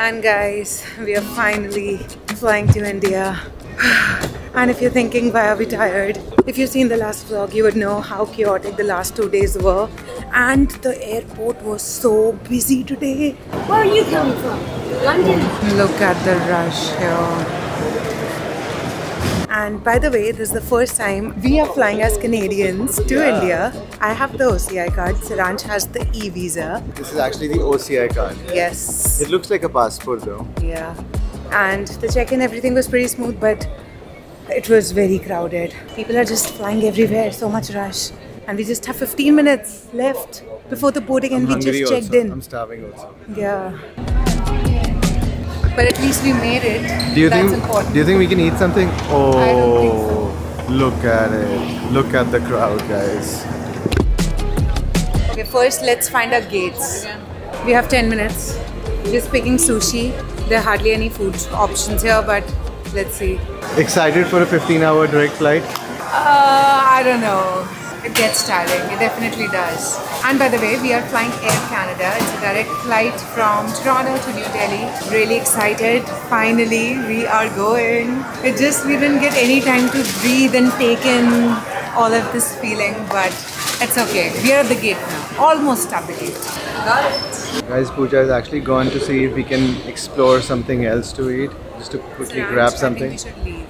And guys, we are finally flying to India. And if you're thinking, why are we tired? If you've seen the last vlog, you would know how chaotic the last 2 days were. And the airport was so busy today. Where are you coming from? London? Look at the rush here. And by the way, this is the first time we are flying as Canadians to India. I have the OCI card, Saransh has the e-visa. This is actually the OCI card. Yes. It looks like a passport though. Yeah. And the check-in, everything was pretty smooth, but it was very crowded. People are just flying everywhere, so much rush. And we just have 15 minutes left before the boarding and we just checked in. I'm starving also. Yeah. But at least we made it. Do you That's think we can eat something? Oh, I don't think so. Look at it. Look at the crowd, guys. Okay, first let's find our gates. We have 10 minutes. Just picking sushi. There are hardly any food options here, but let's see. Excited for a 15-hour direct flight? I don't know. It gets tiring. It definitely does. And by the way, we are flying Air Canada. It's a direct flight from Toronto to New Delhi. Really excited. Finally, we are going. We didn't get any time to breathe and take in all of this feeling, but it's okay. We are at the gate now. Almost at the gate. Got it. Guys, Pooja has actually gone to see if we can explore something else to eat. Just to quickly grab something. I think we should leave.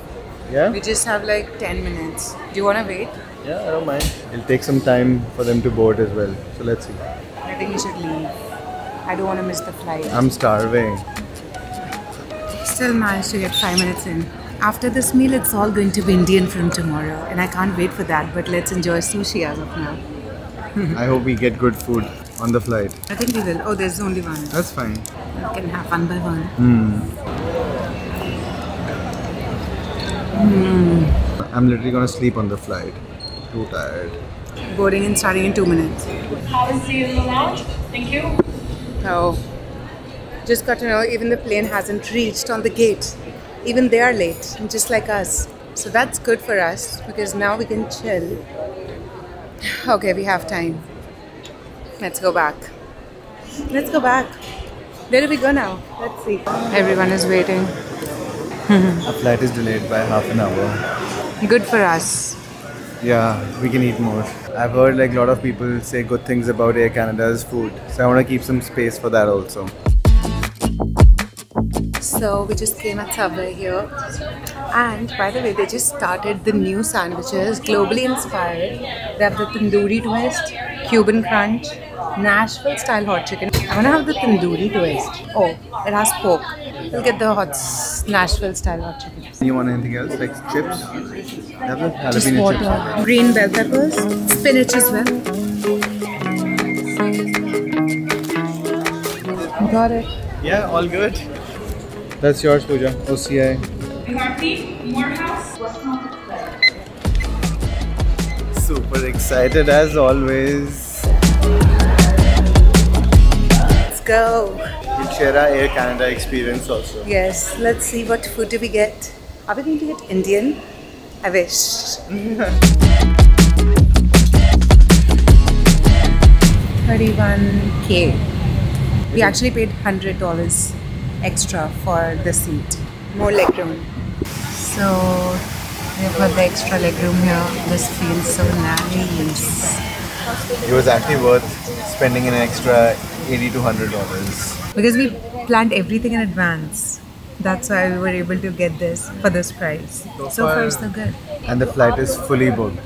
Yeah? We just have like 10 minutes. Do you want to wait? Yeah, I don't mind. It'll take some time for them to board as well. So let's see. I think we should leave. I don't want to miss the flight. I'm starving. Still managed to get 5 minutes in. After this meal, it's all going to be Indian from tomorrow. And I can't wait for that. But let's enjoy sushi as of now. I hope we get good food on the flight. I think we will. Oh, there's only one. That's fine. We can have one by one. I'm literally gonna sleep on the flight. Too tired. Boarding and starting in 2 minutes. Have a seat in the lounge. Thank you. Oh. Just got to know even the plane hasn't reached on the gate. Even they are late, just like us. So that's good for us because now we can chill. Okay, we have time. Let's go back. Let's go back. Where do we go now? Let's see. Everyone is waiting. Our flight is delayed by half an hour. Good for us. Yeah, we can eat more. I've heard like a lot of people say good things about Air Canada's food. So I want to keep some space for that also. So we just came at Subway here. And by the way, they just started the new sandwiches, globally inspired. They have the tandoori twist, Cuban crunch, Nashville style hot chicken. I want to have the tandoori twist. Oh, it has pork. We'll get the Nashville style hot chicken. You want anything else like chips? Have the Just jalapeno water. chips. Green bell peppers, spinach as well. Got it. Yeah, all good. That's yours, Pooja. OCI. Super excited as always. Let's go. We'll share our Air Canada experience also. Yes, let's see what food do we get. Are we going to get Indian? I wish. 31K. We actually paid $100 extra for the seat. More legroom. So we've got the extra legroom here. This feels so nice. It was actually worth spending an extra $80 to $100. Because we planned everything in advance. That's why we were able to get this for this price. So far so good. And the flight is fully booked.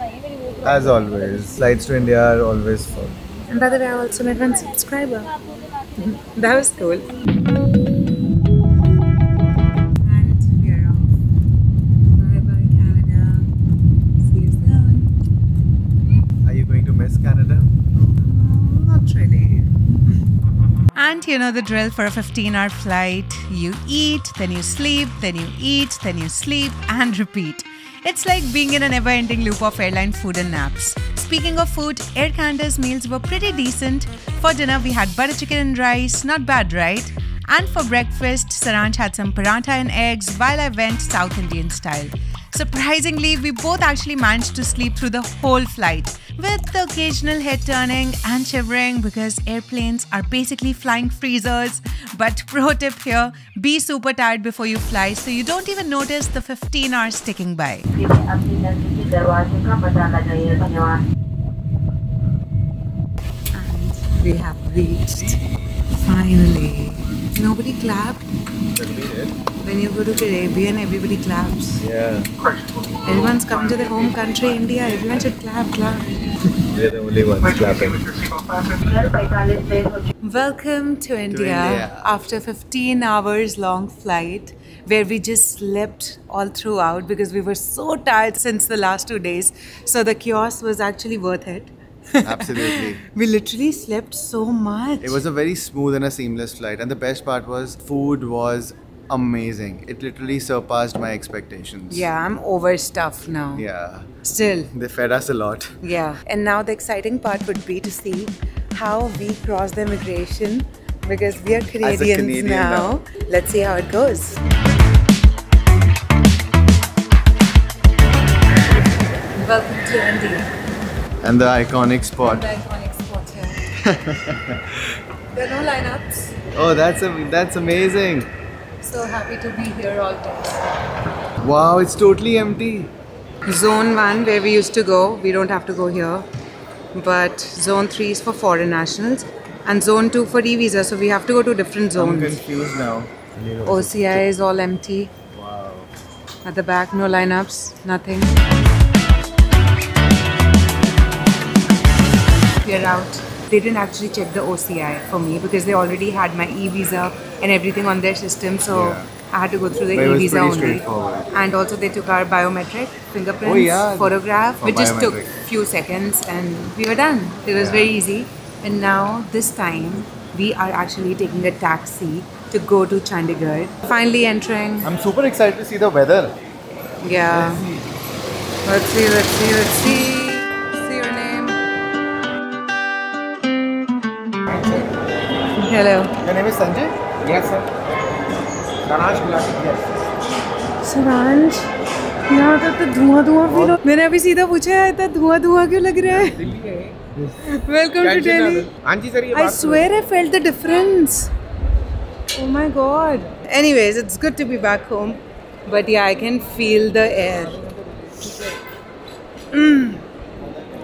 As always, flights to India are always full. And by the way, I'm also an advanced subscriber. That was cool. And we're off. Bye bye Canada. See you soon. Are you going to miss Canada? Not really. And you know the drill for a 15-hour flight. You eat, then you sleep, then you eat, then you sleep, and repeat. It's like being in a never-ending loop of airline food and naps. Speaking of food, Air Canada's meals were pretty decent. For dinner, we had butter chicken and rice. Not bad, right? And for breakfast, Saransh had some paratha and eggs while I went South Indian style. Surprisingly, we both actually managed to sleep through the whole flight, with the occasional head turning and shivering because airplanes are basically flying freezers. But pro tip here, be super tired before you fly so you don't even notice the 15 hours ticking by. And we have reached. Finally. Nobody clapped. When you go to Caribbean, everybody claps. Yeah. Everyone's come to their home country, India. Everyone should clap. We're the only ones clapping. Welcome to India after 15 hours long flight where we just slept all throughout because we were so tired since the last 2 days. So the chaos was actually worth it. Absolutely. We literally slept so much. It was a very smooth and a seamless flight, and the best part was food was amazing. It literally surpassed my expectations. Yeah, I'm overstuffed now. Yeah. Still. They fed us a lot. Yeah. And now the exciting part would be to see how we cross the immigration because we are Canadians now. Let's see how it goes. Welcome to India. And the iconic spot. The iconic spot here. There are no lineups. Oh, that's amazing. So happy to be here all day. Wow, it's totally empty. Zone 1 where we used to go, we don't have to go here. But Zone 3 is for foreign nationals and Zone 2 for e-visa, so we have to go to different zones. I'm confused now. OCI is all empty. Wow. At the back, no lineups, nothing. We're out. They didn't actually check the OCI for me because they already had my e-visa and everything on their system, so Yeah. I had to go through the But it was e-visa pretty only. straightforward. And also they took our biometric fingerprints, Oh, yeah. photograph, For which just took biometric. few seconds and we were done. It was very easy. And now this time we are actually taking a taxi to go to Chandigarh. Finally entering. I'm super excited to see the weather. Yeah. Let's see. See your name. Hello. Your name is Sanjay? Yes, sir. Saransh Gulati, yes. Saransh, यहाँ तक तो धुआं feel हो। मैंने अभी सीधा पूछा इतना धुआं क्यों लग रहा है? Welcome to Delhi. हाँ जी सर, ये I बात swear I felt the difference. Oh my god. Anyways, it's good to be back home. But yeah, I can feel the air.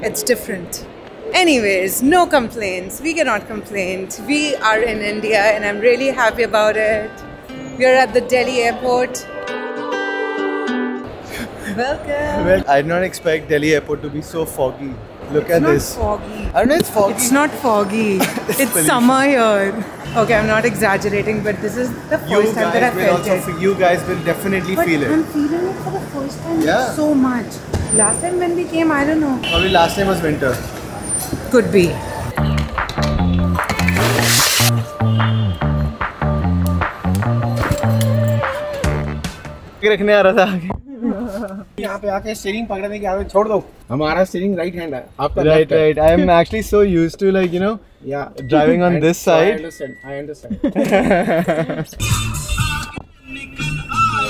It's different. Anyways, no complaints. We cannot complain. We are in India and I'm really happy about it. We are at the Delhi airport. Welcome. Well, I did not expect Delhi airport to be so foggy. Look at It's this. not foggy. I don't know, it's foggy. It's not foggy. It's pollution. summer here. Okay, I'm not exaggerating, but this is the first time that I felt it. You guys will definitely But feel I'm it. feeling it for the first time Yeah. so much. Last time when we came, I don't know. Probably last time was winter. Could be. रखने आ रहा था आगे. यहाँ पे आके steering पकड़ने की आदत छोड़ दो. हमारा स्टीयरिंग राइट हैंड है, आपका Right. I am actually so used to Yeah. driving on this I side. understand.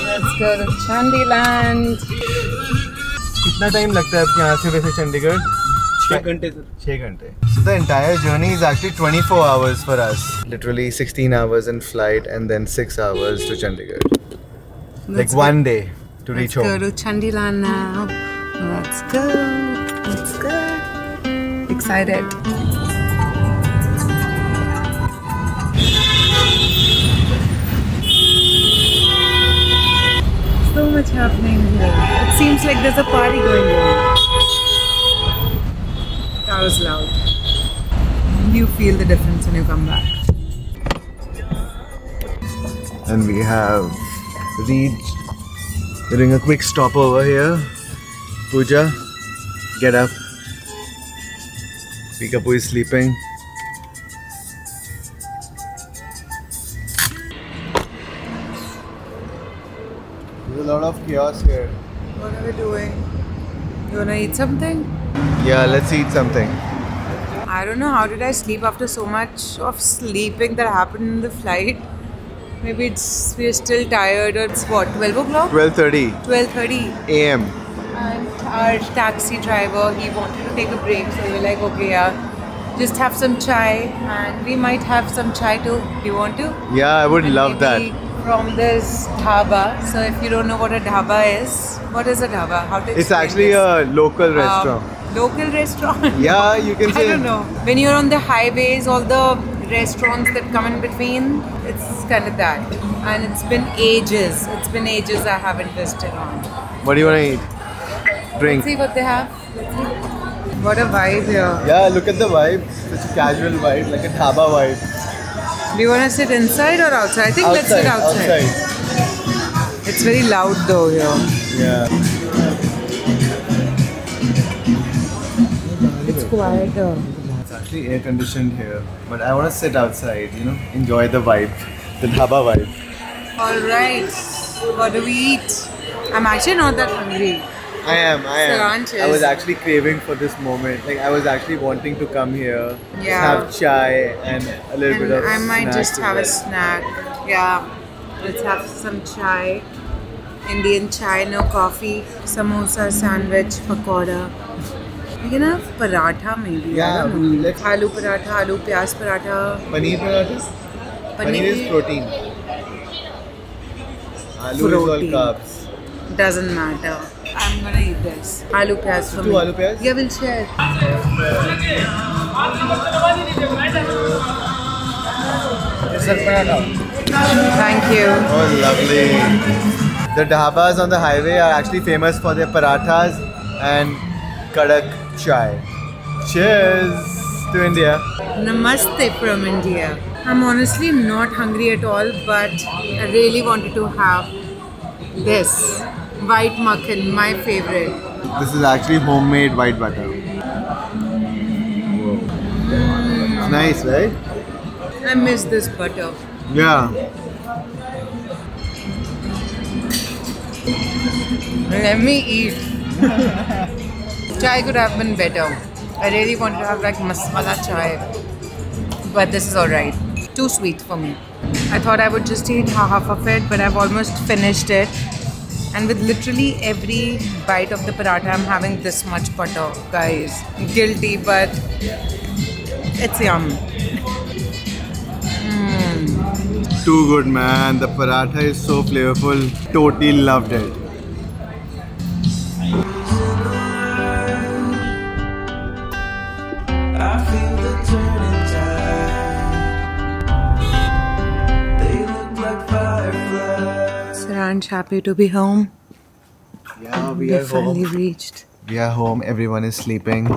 Let's go to Chandiland. कितना टाइम लगता है आपके यहाँ से वैसे चंडीगढ़? 6 घंटे सर. 6 घंटे. So the entire journey is actually 24 hours for us. Literally 16 hours in flight and then 6 hours to Chandigarh. Like one day to reach Let's home. go to Chandiland now. Let's go. Let's go. Excited. So much happening here. It seems like there's a party going on. That was loud. You feel the difference when you come back. And we have reached. We're doing a quick stop over here. Pooja, get up. Peekaboo is sleeping. There's a lot of chaos here. What are we doing? You wanna eat something? Yeah, let's eat something. I don't know how did I sleep after so much of sleeping that happened in the flight. Maybe we're still tired. Or it's what, 12 o'clock? 12:30 12:30. a.m. And our taxi driver, he wanted to take a break, so we were like, okay, yeah, just have some chai, and we might have some chai too. Do you want to? Yeah, I would And love that. maybe from this dhaba. So if you don't know what a dhaba is, what is a dhaba? How to It's explain actually this? a local restaurant. Local restaurant? Yeah, you can I say. don't know. When you're on the highways, all the restaurants that come in between, it's kind of that. And it's been ages. It's been ages I haven't visited on. What do you want to eat? Drink. Let's see what they have. Let's see. What a vibe here. Yeah, look at the vibe. Such a casual vibe, like a dhaba vibe. Do you want to sit inside or outside? I think let's sit outside. It's very loud though here. Yeah. It's quieter. It's actually air conditioned here, but I want to sit outside, you know, enjoy the vibe, the dhaba vibe. Alright. What do we eat? I'm actually not that hungry. I am. Saranch I was is- actually craving for this moment. Like I was actually wanting to come here, Yeah. have chai and a little bit And of I might snack just as have a well. snack. Yeah. Let's have some chai. Indian chai, no coffee. Samosa, sandwich, pakoda. We can have paratha maybe. Yeah, I don't know. let's- Aloo paratha, aloo pyaz paratha. Paneer paratha? Paneer is protein. Aloo is all Protein. carbs. Doesn't matter. I'm gonna eat this. Aloo pyaz for Two me. aloo pyaz? Yeah, we'll share. Thank you. Oh, lovely. The dhabas on the highway are actually famous for their parathas and kadak chai. Cheers to India. Namaste from India. I'm honestly not hungry at all, but I really wanted to have this white makhan, my favorite. This is actually homemade white butter. It's nice, right? I miss this butter. Yeah. Let me eat. Chai could have been better. I really wanted to have like masala chai, but this is alright. Too sweet for me. I thought I would just eat half of it, but I've almost finished it. And with literally every bite of the paratha, I'm having this much butter, guys. Guilty, but it's yum. Too good, man. The paratha is so flavorful. Totally loved it. I feel the turning tide. They look like fireflies. Saranch, happy to be home. Yeah, We finally reached. We are home. Everyone is sleeping.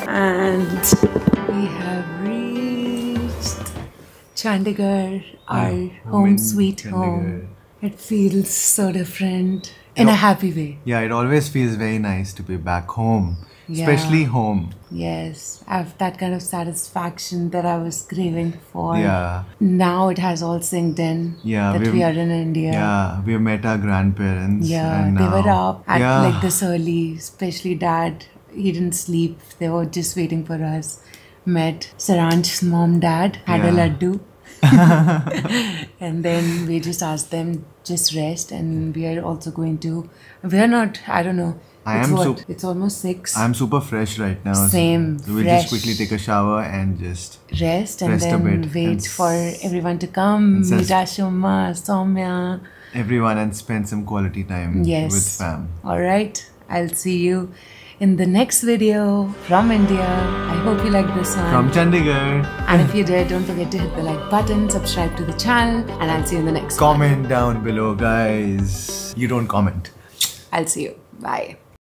And we have reached Chandigarh, our home in sweet Chandigarh. home. It feels so different in a happy way. Yeah, it always feels very nice to be back home. Yeah. Especially home. Yes, I have that kind of satisfaction that I was craving for. Yeah. Now it has all synced in Yeah, that we've- we are in India. Yeah, we met our grandparents. Yeah, and they now, were up at yeah, like this early, especially dad. He didn't sleep. They were just waiting for us. Met Saranch's mom, dad, had a Yeah. laddu. And then we just asked them, just rest. And we are also going to, we are not, I don't know. I It's am what? sup- It's almost 6. I'm super fresh right now. Same, So we'll fresh. just quickly take a shower and just Rest and rest a then bit wait and for everyone to come. and Meet just- Ashoma, Soumya. everyone and spend some quality time Yes. with fam. Alright, I'll see you in the next video from India. I hope you liked this one. From Chandigarh. And if you did, don't forget to hit the like button, subscribe to the channel, and I'll see you in the next one. Comment down below, guys. You don't comment. I'll see you. Bye.